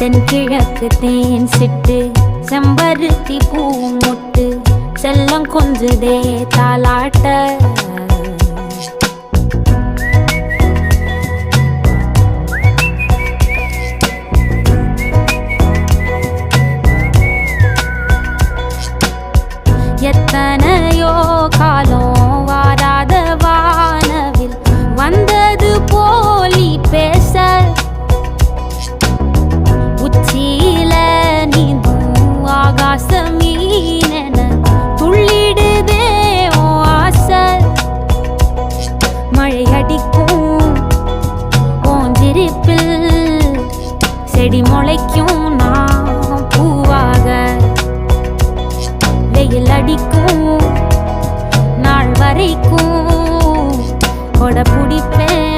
தென்கிழக்கு தேன் சிட்டு செம்பருத்தி பூ முட்டு செல்லம் கொஞ்சுதே தாலாட்ட எத்தனையோ காலம் வாராத வானவில் வந்தது போலி பேச உச்சியில நீந்தும் ஆகாச மீனென துள்ளிடுதே ஓ ஆசை மழை அடிக்கும் ஓஞ்சிருப்பில் செடி முளைக்கும் நான் பூவாக வெயில் அடிக்கும் நாள் வரைக்கும் கொடை பிடிப்பேன்